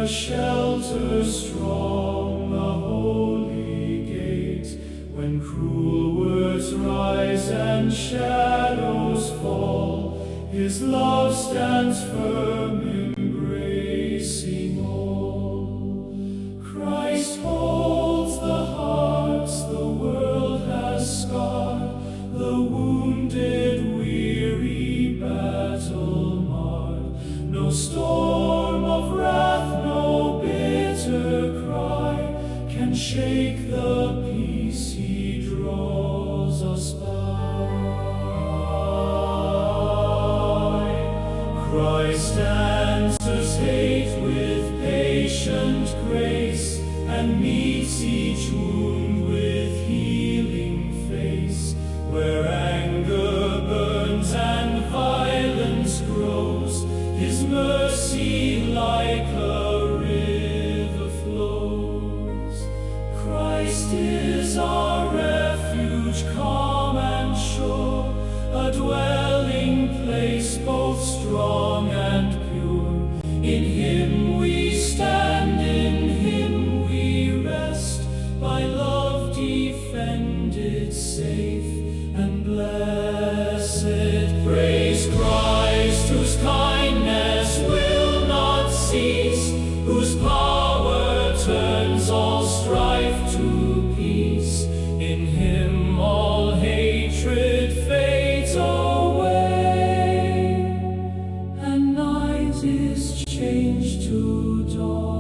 a shelter strong, a holy gate. When cruel words rise and shadows fall, His love stands firm, embracing all. Christ holds the hearts the world has scarred, the wounded, weary, battle marred. No storm of wrath, no bitter cry can shake the peace He draws us by. Christ answers hate with patient grace, and meets each wound with healing face. Where anger burns and violence grows, His mercy like a river flows. Christ is our refuge, calm and sure, a dwelling place both strong and pure. In Him we stand, in Him we rest, by love defended, safe and blessed. Praise Christ, whose kindness will not cease, whose power turns all strife to peace. In Him all hatred fades away, and night is changed to dawn.